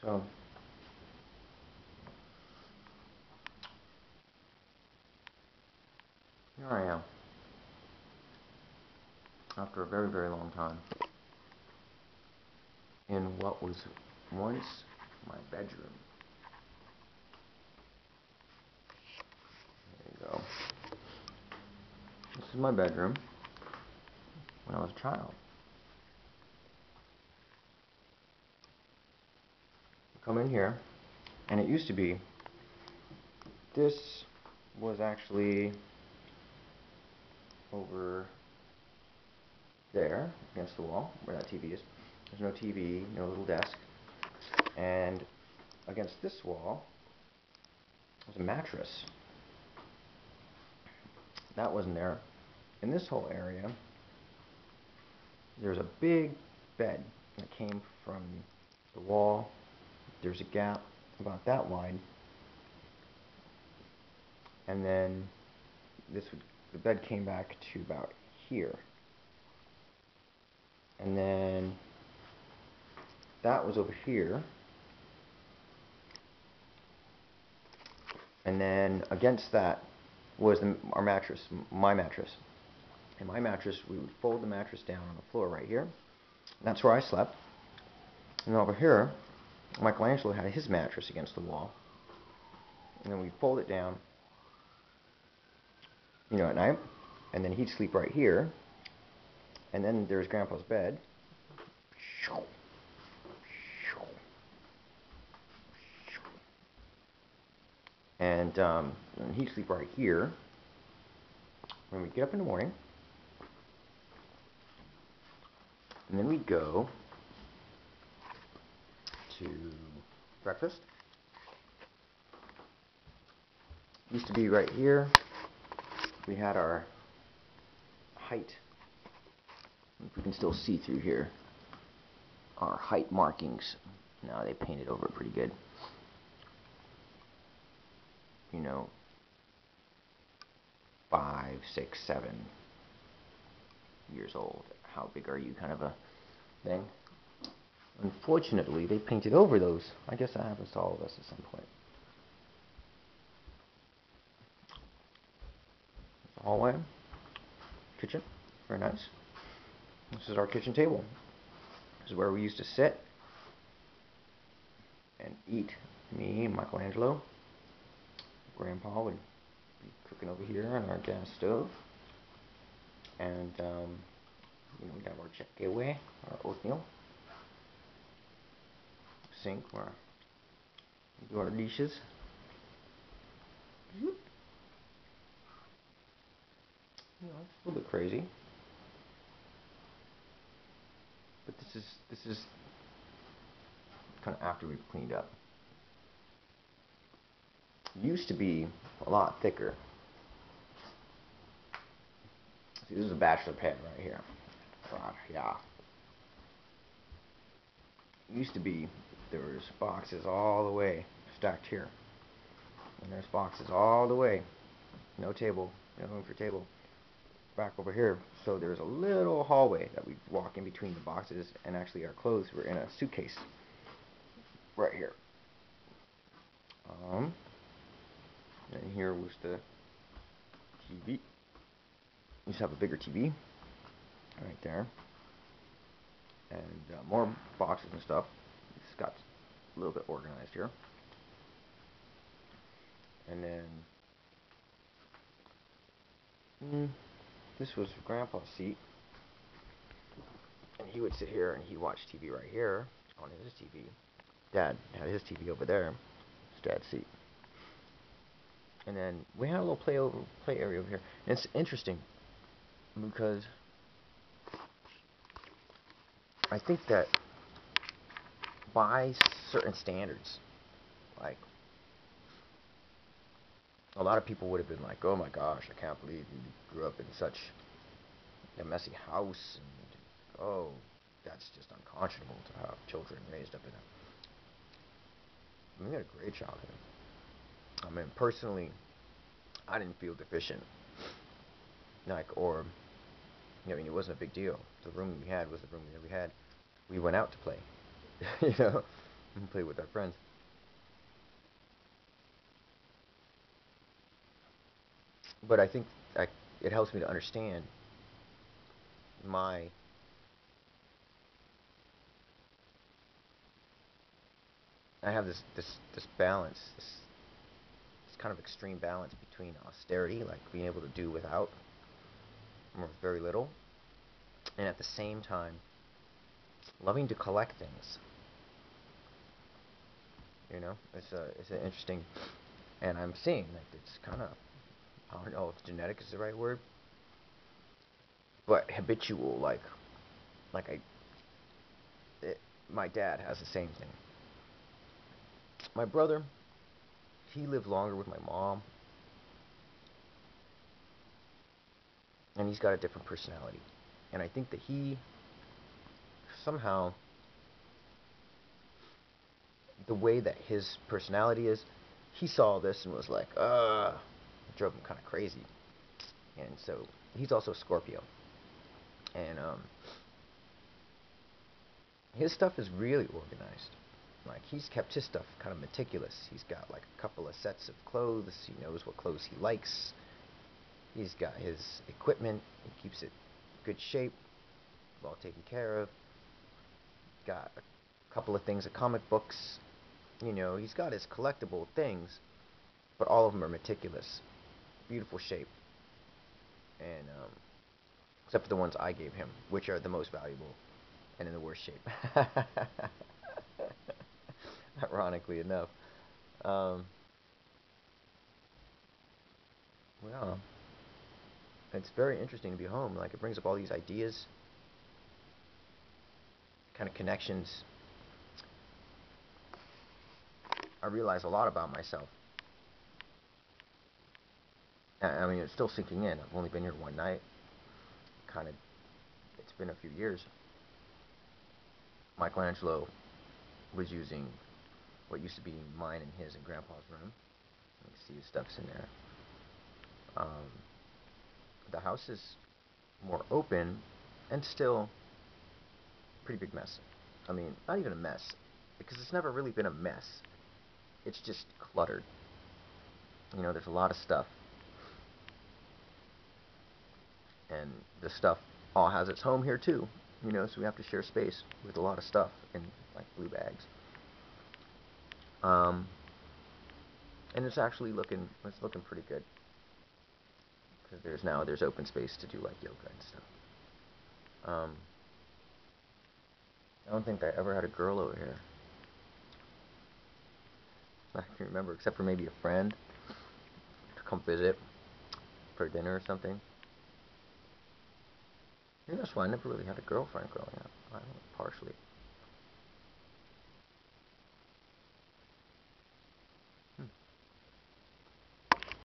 So here I am, after a very, very long time, in what was once my bedroom. There you go. This is my bedroom when I was a child. Come in here, and it used to be, this was actually over there against the wall where that TV is. There's no TV, no little desk, and against this wall was a mattress. That wasn't there. In this whole area, there's a big bed that came from the wall. There's a gap about that wide, and then the bed came back to about here, and then that was over here, and then against that was our mattress, my mattress. And my mattress, we would fold the mattress down on the floor right here. And that's where I slept. And over here, Michelangelo had his mattress against the wall. And then we'd fold it down, at night. And then he'd sleep right here. And then there's Grandpa's bed. And he'd sleep right here. When we'd get up in the morning, and then we'd go to breakfast. Used to be right here. We had our height, if we can still see through here, our height markings. Now they painted over it pretty good. 5, 6, 7 years old. How big are you, kind of a thing. Unfortunately, they painted over those. I guess that happens to all of us at some point. The hallway, kitchen, very nice. This is our kitchen table. This is where we used to sit and eat. Me, Michelangelo, Grandpa would be cooking over here on our gas stove, and we'd have our cheque away, our oatmeal, sink where we do our dishes. It's a little bit crazy, but this is kind of after we've cleaned up. It used to be a lot thicker. See, this is a bachelor pad right here. Yeah. It used to be there was boxes all the way stacked here, and there's boxes all the way. No table, no room for table. Back over here, so there's a little hallway that we walk in between the boxes, and actually our clothes were in a suitcase right here. And here was the TV. We used to have a bigger TV right there, and more boxes and stuff. It's got a little bit organized here, and then this was Grandpa's seat, and he would sit here and he watched TV right here on his TV. Dad had his TV over there. It's Dad's seat. And then we had a little play area over here. And it's interesting because I think that by certain standards, like, a lot of people would have been like, oh my gosh, I can't believe you grew up in such a messy house, and oh, that's just unconscionable to have children raised up in it. We had a great childhood. I mean, personally, I didn't feel deficient. It wasn't a big deal. The room we had was the room that we had. We went out to play. and play with our friends. But I think it helps me to understand my I have this balance, this kind of extreme balance between austerity, like being able to do without or with very little, and at the same time loving to collect things. It's an interesting, and I'm seeing like it's kind of, I don't know if genetic is the right word, but habitual. Like I, my dad has the same thing. My brother, he lived longer with my mom, and he's got a different personality. And I think that he somehow, the way that his personality is, he saw this and was like, it drove him kind of crazy. And so he's also Scorpio, and his stuff is really organized. Like he's kept his stuff kind of meticulous. He's got like a couple of sets of clothes. He knows what clothes he likes. He's got his equipment. He keeps it in good shape, well taken care of. Got a couple of things of comic books. He's got his collectible things, but all of them are meticulous, beautiful shape, and except for the ones I gave him, which are the most valuable and in the worst shape. Ironically enough. Well, it's very interesting to be home. Like it brings up all these ideas, kind of connections. I realize a lot about myself. I mean, it's still sinking in. I've only been here one night. Kind of, it's been a few years. Michelangelo was using what used to be mine and his in Grandpa's room. You can see his stuff's in there. Um, the house is more open and still a pretty big mess. I mean, not even a mess, because it's never really been a mess. It's just cluttered. There's a lot of stuff, and the stuff all has its home here too. So we have to share space with a lot of stuff in like blue bags. And it's looking pretty good, because there's open space to do like yoga and stuff. I don't think I ever had a girl over here. I can remember, except for maybe a friend to come visit for dinner or something. That's why I never really had a girlfriend growing up. I don't know, partially.